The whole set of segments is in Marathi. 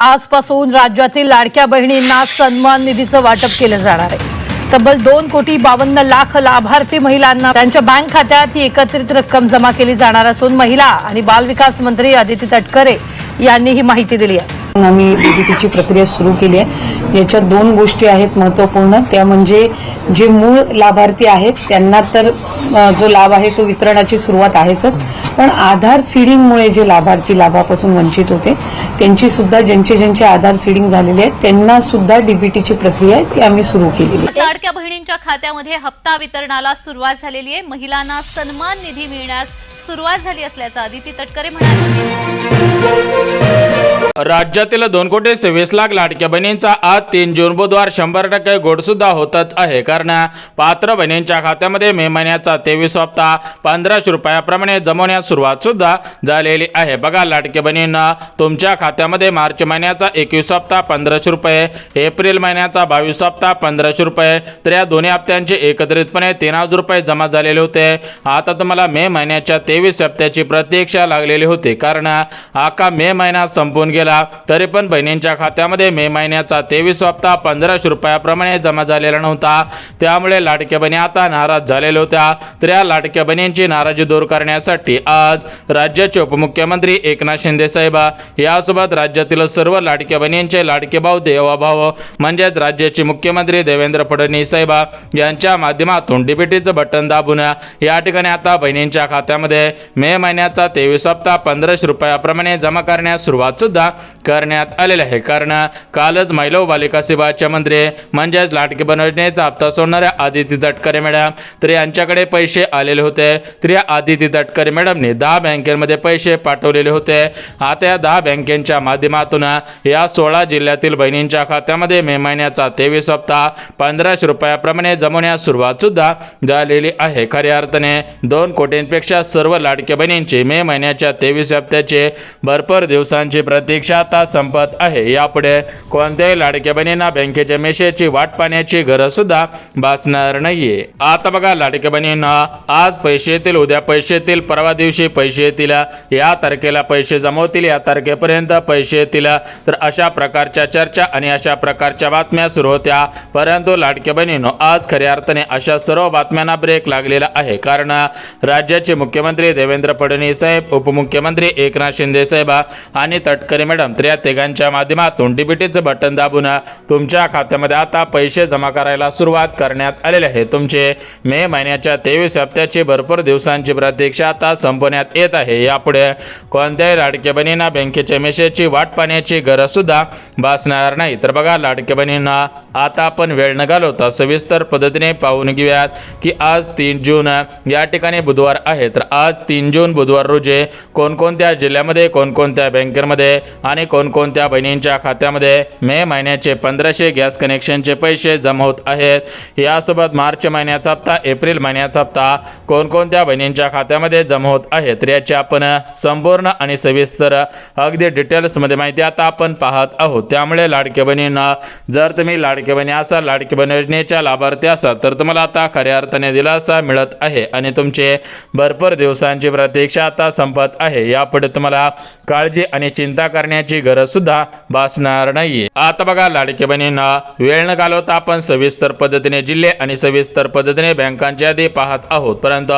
आजपासून राज्यातील लाडक्या बहिणींना सन्मान निधीचं वाटप केलं जाणार आहे। तब्बल 2,52,00,000 लाभार्थी महिलांना त्यांच्या बँक खात्यात ही एकत्रित रक्कम जमा केली जाणार असून महिला आणि बाल विकास मंत्री आदिती तटकरे यांनी ही माहिती दिली आहे। आम्ही डीबीटीची प्रक्रिया सुरू केली आहे। याच्यात दोन गोष्टी आहेत महत्त्वपूर्ण, त्या म्हणजे जे मूळ लाभार्थी आहेत त्यांना तर जो लाभ आहे तो वितरणाची सुरुवात आहेच, पण आधार सीडिंगमुळे जे लाभार्थी लाभापासून वंचित होते त्यांची सुद्धा ज्यांचे आधार सीडिंग झालेले आहेत त्यांना सुद्धा डीबीटीची प्रक्रिया आहे ती आम्ही सुरू केलेली आहे। लाडक्या बहिणींच्या खात्यामध्ये हप्ता वितरणाला सुरुवात झालेली आहे। महिलांना सन्मान निधी मिळण्यास सुरुवात झाली असल्याचं आदिती तटकरे म्हणाले। राज्यातील 2,26,00,000 लाडक्या बहिणींचा आज 3 जून बुधवार 100% गोड सुद्धा होतच आहे। कारण पात्र बहिणींच्या खात्यामध्ये मे महिन्याचा 23 हप्ता 1500 रुपयाप्रमाणे जमवण्यास सुरुवात सुद्धा झालेली आहे। बघा लाडक्या बहिणींना तुमच्या खात्यामध्ये मार्च महिन्याचा 21 हप्ता 1500 रुपये, एप्रिल महिन्याचा 22 हप्ता 1500 रुपये, तर या दोन्ही हप्त्यांचे एकत्रितपणे 3000 रुपये जमा झालेले होते। आता तुम्हाला मे महिन्याच्या 23 हप्त्याची प्रतीक्षा लागलेली होती, कारण आका मे महिना संपून गेला तरी पण बहिणींच्या खात्यामध्ये मे महिन्याचा 23 हप्ता 1500 रुपयाप्रमाणे जमा झालेला नव्हता। त्यामुळे लाडक्या बहिणी आता नाराज झालेल्या होत्या। तर या लाडक्या बहिणींची नाराजी दूर करण्यासाठी आज राज्याचे उपमुख्यमंत्री एकनाथ शिंदे साहेब यासोबत राज्यातील सर्व लाडक्या बहिणींचे लाडके भाऊ देवाभाऊ म्हणजेच राज्याचे मुख्यमंत्री देवेंद्र फडणवीस साहेब यांच्या माध्यमातून डीबीटीचं बटन दाबून या ठिकाणी आता बहिणींच्या खात्यामध्ये मे महिन्याचा 23 हप्ता 1500 रुपयाप्रमाणे जमा करण्यास सुरुवात सुद्धा करण्यात आलेले आहे। कारण कालच महिला व बालिका सेवाचे मंत्री म्हणजेच लाडकी बहीण योजनेचा हप्ता सोडणाऱ्या आदिती तटकरे मॅडम तर यांच्याकडे पैसे आलेले होते। तर या आदिती तटकरे मॅडमने 10 बँकेमध्ये पैसे पाठवलेले होते। आता या 10 बँकेच्या माध्यमातून या 16 जिल्ह्यातील बहिणींच्या खात्यामध्ये मे महिन्याचा 23 हप्ता 1500 रुपयाप्रमाणे जमवण्यास सुरुवात सुद्धा झालेली आहे। खऱ्या अर्थाने 2 कोटींपेक्षा सर्व लाडक्या बहिणींची मे महिन्याच्या 23 हप्त्याचे भरपूर दिवसांची प्रतीक्षा आता संपत आहे। यापुढे कोणत्याही लाडक्या बहिणींना बँकेच्या मेसेजची वाट पाहण्याची गरज सुद्धा भासणार नाहीये। आता बघा लाडक्या बहिणींना आज पैसे येतील, उद्या पैसे येतील, परवा दिवशी पैसे येतील, या तारखेला पैसे जमवतील, या तारखेपर्यंत पैसे येतील, तर अशा प्रकारच्या चर्चा आणि अशा प्रकारच्या बातम्या सुरू होत्या। परंतु लाडक्या बहिणींनो आज खऱ्या अर्थाने अशा सर्व बातम्यांना ब्रेक लागलेला आहे। कारण राज्याचे मुख्यमंत्री देवेंद्र फडणवीस साहेब, उपमुख्यमंत्री एकनाथ शिंदे साहेब आणि तटकरे मॅडम तर या तिघांच्या माध्यमातून डीबीटीचं बटन दाबून तुमच्या खात्यामध्ये आता पैसे जमा करायला सुरुवात करण्यात आलेले आहे। तुमचे मे महिन्याच्या 23 हप्त्याची भरपूर दिवसांची प्रतीक्षा आता संपवण्यात येत आहे। यापुढे कोणत्याही लाडक्या बहिणींना बँकेच्या मेसेजची वाट पाहण्याची गरज सुद्धा भासणार नाही। तर बघा लाडक्या बहिणींना आता आपण वेळ न घालवता सविस्तर पद्धतीने पाहून घेऊयात की आज 3 जून या ठिकाणी बुधवार आहे। तर आज 3 जून बुधवार रोजी कोणकोणत्या जिल्ह्यामध्ये कोणकोणत्या बँकेमध्ये आणि कोणकोणत्या बहिणींच्या खात्यामध्ये मे महिन्याचे 1500 गॅस कनेक्शनचे पैसे जमा होत आहेत। यासोबत मार्च महिन्याचा हप्ता, एप्रिल महिन्याचा हप्ता कोणकोणत्या बहिणींच्या खात्यामध्ये जमा होत आहेत तर याची आपण संपूर्ण आणि सविस्तर अगदी डिटेल्समध्ये माहिती आता आपण पाहत आहोत। त्यामुळे लाडक्या बहिणींना जर तुम्ही लाडकी बहिणी असाल, लाडकी बहीण योजनेच्या लाभार्थी असाल तर तुम्हाला आता खऱ्या अर्थाने दिलासा मिळत आहे आणि तुमचे भरपूर दिवसांची प्रतीक्षा आता संपत आहे। यापुढे तुम्हाला काळजी आणि चिंता करण्याची गरज सुद्धा भासणार नाहीये। आता बघा लाडक्या बहिणींना वेळ न घालवता आपण सविस्तर पद्धतीने जिल्हे आणि सविस्तर पद्धतीने बँकांची यादी पाहत आहोत। परंतु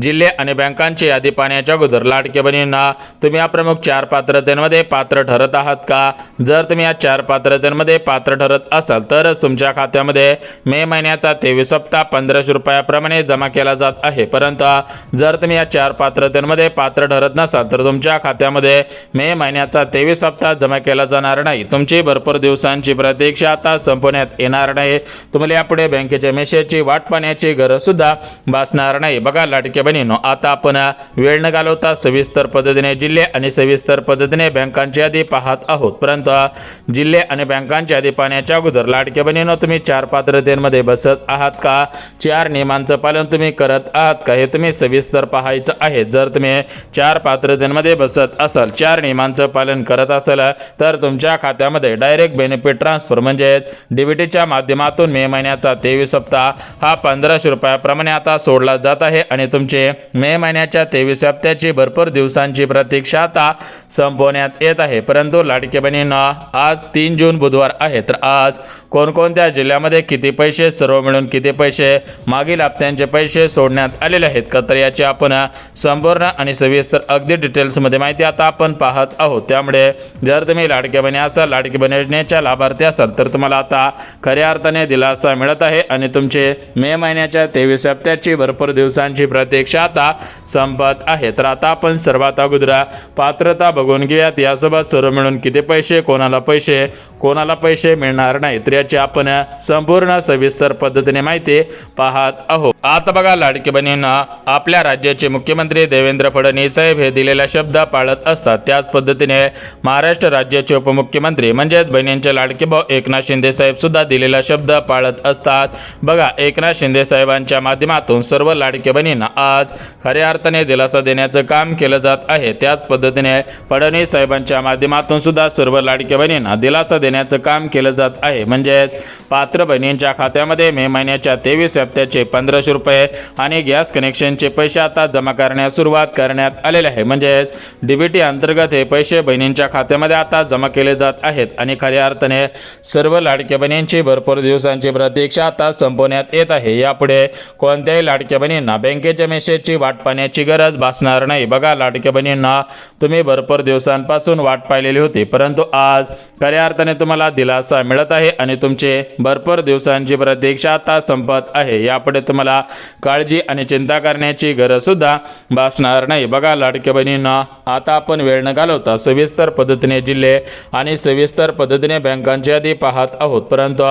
जिल्हे आणि बँकांची यादी पाहण्याच्या अगोदर लाडक्या बहिणींना तुम्ही या प्रमुख 4 पात्रतेमध्ये पात्र ठरत आहात का? जर तुम्ही या 4 पात्रतेमध्ये पात्र ठरत असाल तरच तुमच्या खात्यामध्ये मे महिन्याचा 23 हप्ता 1500 रुपयाप्रमाणे जमा केला जात आहे। परंतु जर तुम्ही या 4 पात्रतेमध्ये पात्र ठरत नसाल तर तुमच्या खात्यामध्ये मे महिन्याचा 23 हप्ता जमा केला जाणार नाही। तुमची भरपूर दिवसांची प्रतीक्षा आता संपवण्यात येणार नाही। तुम्हाला यापुढे बँकेच्या मेसेजची वाट पाहण्याची गरज सुद्धा भासणार नाही। बघा लाडक्या बहिणींनो आता आपण वेळ न घालवता सविस्तर पद्धतीने जिल्हे आणि सविस्तर पद्धतीने बँकांची यादी पाहत आहोत। परंतु जिल्हे आणि बँकांची यादी पाहण्याच्या अगोदर लाडक्या लाडक्या बहिणींनो, तुम्ही 4 पात्रतेमध्ये बसत आहात का? 4 नियमांचं पालन तुम्ही करत आहात का? हे तुम्ही सविस्तर पाहायचं आहे. जर तुम्ही 4 पात्रतेमध्ये बसत असाल, 4 नियमांचं पालन करत असाल, तर तुमच्या खात्यामध्ये डायरेक्ट बेनिफिट ट्रान्सफर म्हणजेच डीबीटीच्या माध्यमातून मे महिन्याचा 23 हप्ता हा 1500 रुपयाप्रमाणे आता सोडला जात आहे आणि तुमचे मे महिन्याच्या 23 हप्त्याची भरपूर दिवसांची प्रतीक्षा आता संपवण्यात येत आहे. परंतु लाडके बहिणींना आज 3 जून बुधवार आहे, तर आज कोणकोणत्या जिल्ह्यामध्ये किती पैसे, सर्व मिळून किती पैसे, मागील हप्त्यांचे पैसे सोडण्यात आलेले आहेत का, तर याची आपण संपूर्ण आणि सविस्तर अगदी डिटेल्समध्ये माहिती आता आपण पाहत आहोत. त्यामुळे जर तुम्ही लाडके बहिणी असाल, लाडकी बहीण योजनेच्या लाभार्थी असाल, तर तुम्हाला आता खऱ्या अर्थाने दिलासा मिळत आहे आणि तुमचे मे महिन्याच्या 23 हप्त्याची भरपूर दिवसांची प्रतीक्षा आता संपत आहे. तर आता आपण सर्वात अगोदर पात्रता बघून घेऊयात. यासोबत सर्व मिळून किती पैसे, कोणाला पैसे मिळणार नाही, तर याची आपण संपूर्ण सविस्तर पद्धतीने माहिती पाहत आहोत. आता बघा लाडकी बहिणींना, आपल्या राज्याचे मुख्यमंत्री देवेंद्र फडणवीस साहेब हे दिलेला शब्द पाळत असतात. त्याच पद्धतीने महाराष्ट्र राज्याचे उपमुख्यमंत्री म्हणजेच बहिणींचे लाडके भाऊ एकनाथ शिंदे साहेब सुद्धा दिलेला शब्द पाळत असतात. बघा, एकनाथ शिंदे साहेबांच्या माध्यमातून सर्व लाडके बहिणींना आज खऱ्या अर्थाने दिलासा देण्याचं काम केलं जात आहे. त्याच पद्धतीने फडणवीस साहेबांच्या माध्यमातून सुद्धा सर्व लाडके बहिणींना दिलासा देण्याचं काम केलं जात आहे. म्हणजेच पात्र बहिणींच्या खात्यामध्ये मे महिन्याच्या 23 हप्त्याचे 1500 रुपये आणि गॅस कनेक्शनचे पैसे आता जमा करण्यास सुरुवात करण्यात आलेले आहे. म्हणजेच डीबीटी अंतर्गत हे पैसे बहिणींच्या खात्यामध्ये आता जमा केले जात आहेत आणि खऱ्या अर्थाने सर्व लाडक्या बहिणींची भरपूर दिवसांची प्रतीक्षा आता संपवण्यात येत आहे. यापुढे कोणत्याही लाडक्या बहिणींना बँकेच्या मेसेजची वाट पाहण्याची गरज भासणार नाही. बघा लाडक्या बहिणींना, तुम्ही भरपूर दिवसांपासून वाट पाहिलेली होती, परंतु आज खऱ्या अर्थाने तुम्हाला दिलासा मिळत आहे आणि तुमचे भरपूर दिवसांची प्रतीक्षा आता संपत आहे. यापुढे तुम्हाला काळजी आणि चिंता करण्याची गरज सुद्धा भासणार नाही. बघा लाडक्या बहिणींना, आता आपण वेळ न घालवता सविस्तर पद्धतीने जिल्हे आणि सविस्तर पद्धतीने बँकांची यादी पाहत आहोत. परंतु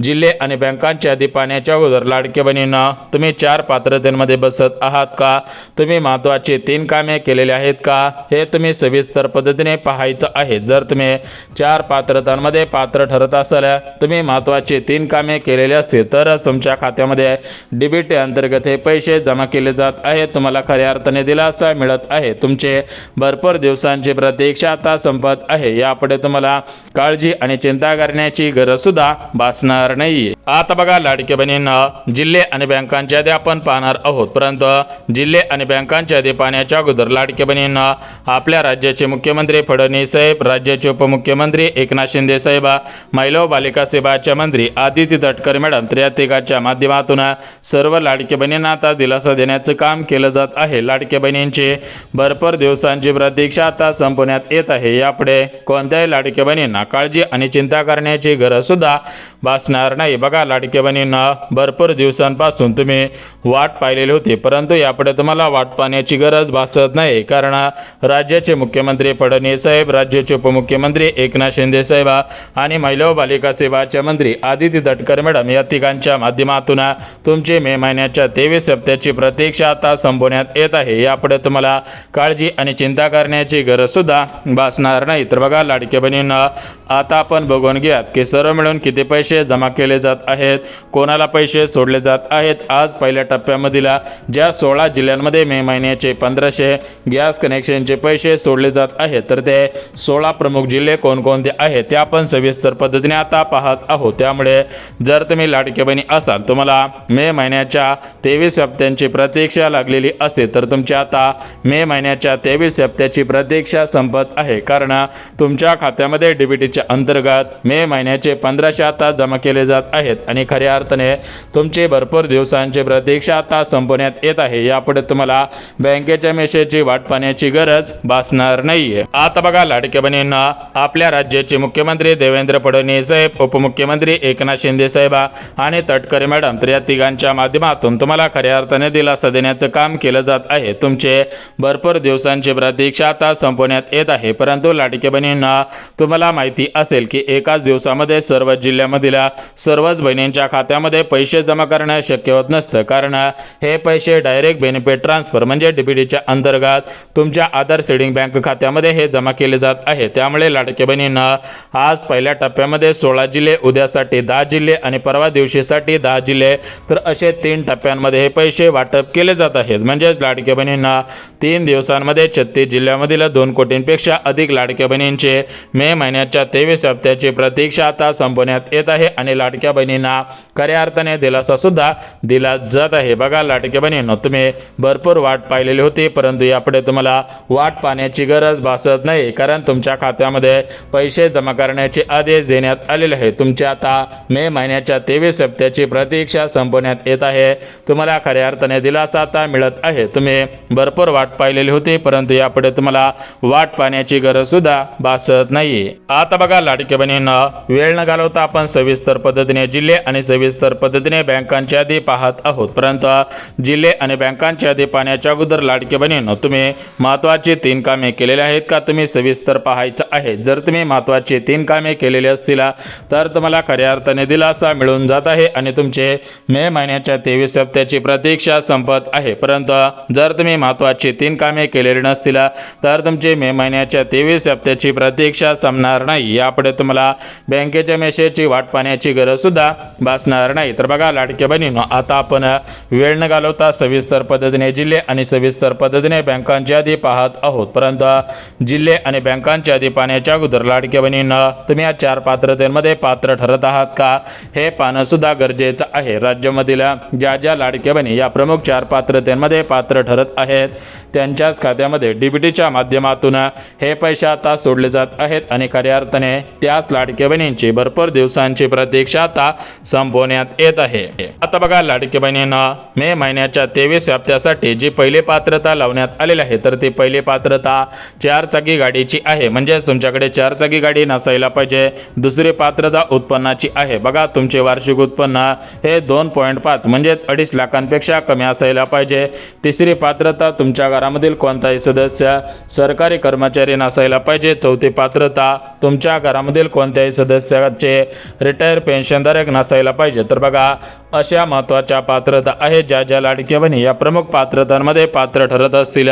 जिल्हे आणि बँकांची यादी पाहण्याच्या अगोदर लाडक्या बहिणींना, तुम्ही 4 पात्रतेमध्ये बसत आहात का? तुम्ही महत्त्वाची 3 कामे केलेली आहेत का? हे तुम्ही सविस्तर पद्धतीने पाहायचं आहे. जर तुम्ही 4 पात्रतांमध्ये पात्र ठरत असाल, तुम्ही महत्त्वाची 3 कामे केलेली असतील, तर तुमच्या खात्यामध्ये डीबीटी अंतर्गत हे पैसे जमा केले जात आहेत. तुम्हाला खऱ्या अर्थाने दिलासा मिळत आहे. तुमचे भरपूर दिवसांची प्रतीक्षा आता संपत आहे. यापुढे तुम्हाला काळजी आणि चिंता करण्याची गरज सुद्धा भासणार नाहीये. आता बघा लाडके बहिणींना, जिल्हे आणि बँकांची यादी आपण पाहणार आहोत. परंतु जिल्हे आणि बँकांची यादी पाहण्याच्या अगोदर लाडके बहिणींना, आपल्या राज्याचे मुख्यमंत्री फडणवीस साहेब, राज्याचे उपमुख्यमंत्री एकनाथ शिंदे साहेब, महिला व बालिका सेवाच्या मंत्री आदिती तटकरे मॅडम, तर या तिघांच्या माध्यमातून सर्व लाडके बहिणींना आता दिलासा देण्याचं काम केलं जात आहे. लाडके बहिणींची भरपूर दिवसांची प्रतीक्षा आता संपवण्यात येत आहे. यापुढे कोणत्याही लाडके बहिणींना काळजी आणि चिंता करण्याची गरज सुद्धा भासणार नाही. बघा लाडके बहिणींना, भरपूर दिवसांपासून तुम्ही वाट पाहिलेली होती, परंतु यापुढे तुम्हाला वाट पाहण्याची गरज भासत नाही. कारण राज्याचे मुख्यमंत्री फडणवीस साहेब, राज्याचे उपमुख्यमंत्री एकनाथ शिंदे साहेब आणि महिला व बालिका सेवाच्या मंत्री आदिती तटकरे मॅडम या तिघांच्या माध्यमातून तुमची मे महिन्याच्या 23 हप्त्याची प्रतीक्षा आता संपवण्यात येत आहे. यापुढे तुम्हाला काळजी आणि चिंता करण्याची गरज सुद्धा भासणार नाही. तर बघा लाडक्या बहिणींना, आता आपण बघून घ्या की सर्व मिळून किती पैसे जमा केले जात आहेत, कोणाला पैसे सोडले जात आहेत. आज पहिल्या टप्प्यामधील ज्या 16 जिल्ह्यांमध्ये मे महिन्याचे 1500 गॅस कनेक्शनचे पैसे सोडले जात आहेत, तर ते 16 प्रमुख जिल्हे कोणकोणते आहेत ते आपण सविस्तर पद्धतीने आता पाहत आहोत. त्यामुळे जर तुम्ही लाडके बहिणी असाल, तुम्हाला मे महिन्याच्या 23 हप्त्यांची प्रतीक्षा लागलेली असेल, तर तुमच्या आता मे महिन्याच्या 23 हप्त्याची प्रतीक्षा संपत आहे. कारण तुमच्या खात्यामध्ये डीबीटीच्या अंतर्गत मे महिन्याचे 1500 आता जमा केले जात आहेत आणि खऱ्या अर्थाने तुमची भरपूर दिवसांची प्रतीक्षा आता संपवण्यात येत आहे. यापुढे तुम्हाला बँकेच्या मेसेजची वाट पाहण्याची गरज भासणार नाहीये. आता बघा लाडक्या बहिणींना, आपल्या राज्याचे मुख्यमंत्री देवेंद्र फडणवीस साहेब, उपमुख्यमंत्री एकनाथ शिंदे साहेब आणि तटकरे मॅडम, तर या तिघांच्या माध्यमातून तुम्हाला खऱ्या अर्थाने दिलासा देण्याचं काम केलं जात आहे. तुमचे भरपूर दिवसांची प्रतीक्षा आता संपवण्यात येत आहे. परंतु लाडके बहिणींना, तुम्हाला माहिती असेल की एकाच दिवसामध्ये सर्व जिल्ह्यामधील महिन्यातील सर्वच बहिणींच्या खात्यामध्ये पैसे जमा करणे शक्य होत नसतं, कारण हे पैसे डायरेक्ट बेनिफिट ट्रान्सफर म्हणजे डीबीटीच्या अंतर्गत तुमच्या आधार सेडिंग बँक खात्यामध्ये हे जमा केले जात आहे। त्यामुळे लाडक्या बहिणींना आज पहिल्या टप्प्यामध्ये 16 जिल्हे, उद्यासाठी 10 जिल्हे आणि परवा दिवशीसाठी 10 जिल्हे, तर असे 3 टप्प्यांमध्ये हे पैसे वाटप केले जात आहेत। म्हणजेच लाडक्या बहिणींना 3 दिवसांमध्ये 36 जिल्ह्यामधील 2 कोटींपेक्षा अधिक लाडक्या बहिणींचे मे महिन्याच्या 23 हप्त्याची प्रतीक्षा आता संपवण्यात येत आहे आणि लाडक्या बहिणींना खऱ्या अर्थाने दिलासा सुद्धा दिला जात आहे। बघा लाडक्या बहिणींनो, तुम्ही भरपूर वाट पाहिलेली होती, परंतु यापुढे तुम्हाला वाट पाहण्याची गरज भासत नाही, कारण तुमच्या खात्यामध्ये पैसे जमा करण्याचे आदेश देण्यात आलेले आहे। तुमच्या आता मे महिन्याच्या 23 हप्त्याची प्रतीक्षा संपवण्यात येत आहे। तुम्हाला खऱ्या अर्थाने दिलासा आता मिळत आहे। तुम्ही भरपूर वाट पाहिलेली होती, परंतु यापुढे तुम्हाला वाट पाहण्याची गरज सुद्धा भासत नाही। आता बघा लाडक्या बहिणींना, वेळ न घालवता आपण सविस्तर पद्धतीने जिल्हे आणि सविस्तर पद्धतीने बँकांची यादी पाहत आहोत, परंतु जिल्हे आणि बँकांची यादी पाहण्याच्या अगोदर लाडक्या बहिणींनो, तुम्ही महत्त्वाची 3 कामे केलेली आहेत का तुम्ही सविस्तर पाहायचं आहे। जर तुम्ही महत्त्वाची 3 कामे केलेली असतील तर तुम्हाला खऱ्या अर्थाने दिलासा मिळून जात आहे आणि तुमचे मे महिन्याच्या 23 हप्त्याची प्रतीक्षा संपत आहे। परंतु जर तुम्ही महत्त्वाची 3 कामे केलेली नसतील तर तुमचे मे महिन्याच्या 23 हप्त्याची प्रतीक्षा संपणार नाही। यापुढे तुम्हाला बँकेच्या मेसेजची वाट पाहण्याची गरज सुद्धा भासणार नाही। तर बघा लाडक्या बहिणींनो, आता आपण वेळ न घालवता सविस्तर पद्धतीने जिल्हे आणि सविस्तर पद्धतीने बँकांची यादी पाहत आहोत, परंतु जिल्हे आणि बँकांची यादी पाहण्याच्या अगोदर लाडक्या बहिणींनो, तुम्ही या 4 पात्रतेमध्ये पात्र ठरत आहात का हे पाहणं सुद्धा गरजेचं आहे। राज्यामधील ज्या लाडक्या बहिणी या प्रमुख 4 पात्रतेमध्ये पात्र ठरत आहेत त्यांच्याच खात्यामध्ये डीबीटीच्या माध्यमातून हे पैसे आता सोडले जात आहेत आणि खऱ्या अर्थाने त्याच लाडक्या बहिणींची भरपूर दिवसांची प्रतीक्षा आता संपवण्यात येत आहे। आता बघा लाडक्या बहिणींना, मे महिन्याच्या 23 हप्त्यासाठी जी पहिली पात्रता लावण्यात आलेली आहे तर ती पहिली पात्रता 4 चाकी गाडीची आहे, म्हणजेच तुमच्याकडे 4 चाकी गाडी नसायला पाहिजे। दुसरी पात्रता उत्पन्नाची आहे। बघा तुमचे वार्षिक उत्पन्न हे 2.5 म्हणजेच 2.5 लाखांपेक्षा कमी असायला पाहिजे। तिसरी पात्रता तुमच्या घरामधील कोणताही सदस्य सरकारी कर्मचारी नसायला पाहिजे। चौथी पात्रता तुमच्या घरामधील कोणत्याही सदस्याचे रिटायर पेन्शनधारक नसायला पाहिजे। तर बघा अशा महत्त्वाच्या पात्रता आहेत ज्या लाडक्या बहिणी या प्रमुख पात्रतांमध्ये पात्र ठरत असतील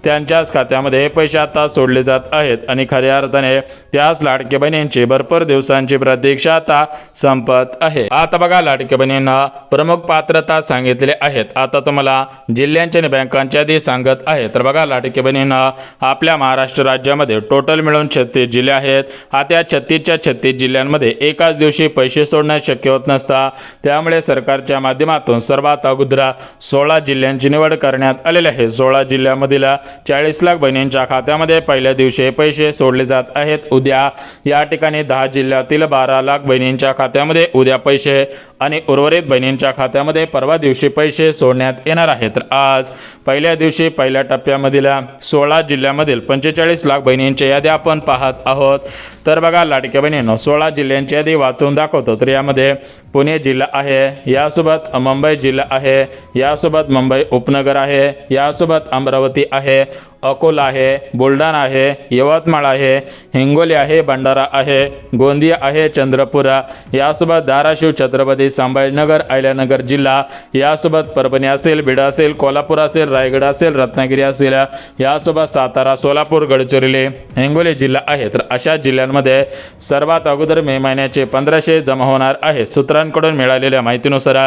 त्यांच्याच खात्यामध्ये हे पैसे आता सोडले जात आहेत आणि खऱ्या अर्थाने त्याच लाडक्या बहिणींची भरपूर दिवसांची प्रतीक्षा आता संपत आहे। आता बघा लाडक्या बहिणींना, प्रमुख पात्रता सांगितलेले आहेत। आता तुम्हाला जिल्ह्यांची आणि बँकांची यादी सांगत आहे। तर बघा लाडक्या बहिणींना, आपल्या महाराष्ट्र राज्यामध्ये टोटल मिळून 36 जिल्हे आहेत। आता 36च्या 36 जिल्ह्यांमध्ये एकाच दिवशी पैसे सोडणे शक्य होत नसता, त्यामुळे सरकारच्या माध्यमातून सर्वात अगोदर 16 जिल्ह्यांची निवड करण्यात आलेली आहे। 16 जिल्ह्यामधील 40 लाख बहिणींच्या खात्यामध्ये पहिल्या दिवशी पैसे सोडले जात आहेत। उद्या या ठिकाणी 10 जिल्ह्यातील 12 लाख बहिणींच्या खात्यामध्ये उद्या पैसे आणि उर्वरित बहिणींच्या खात्यामध्ये परवा दिवशी पैसे सोडण्यात येणार आहेत। तर आज पहिल्या दिवशी पहिल्या टप्प्यामधील 16 जिल्ह्यामधील 45 लाख बहिणींच्या यादी आपण पाहत आहोत। तर बघा लाडक्या बहिणींनो, 16 जिल्ह्यांची यादी वाचून दाखवतो। तर यामध्ये पुणे जिल्हा आहे, यासोबत मुंबई जिल्हा आहे, यासोबत मुंबई उपनगर आहे, यासोबत अमरावती आहे, अकोला आहे, बुलढाणा आहे, यवतमाळ आहे, हिंगोली आहे, भंडारा आहे, गोंदिया आहे, चंद्रपूर, यासोबत धाराशिव, छत्रपती संभाजीनगर, अहिल्यानगर जिल्हा, यासोबत परभणी असेल, बीड असेल, कोल्हापूर असेल, रायगड असेल, रत्नागिरी असेल, यासोबत सातारा, सोलापूर, गडचिरोली, हिंगोली जिल्हा आहे। तर अशा जिल्ह्यांमध्ये सर्वात अगोदर मे महिन्याचे 1500 जमा होणार आहे। सूत्रांकडून मिळालेल्या माहितीनुसार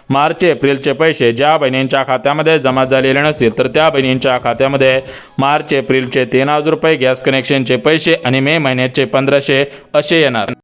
मार्च एप्रिलचे पैसे ज्या बहिणींच्या खात्यामध्ये जमा झालेले नसतील तर त्या बहिणींच्या खात्यामध्ये मार्च एप्रिलचे 3000 रुपये गॅस कनेक्शनचे पैसे आणि मे महिन्याचे 1500 असे येणार।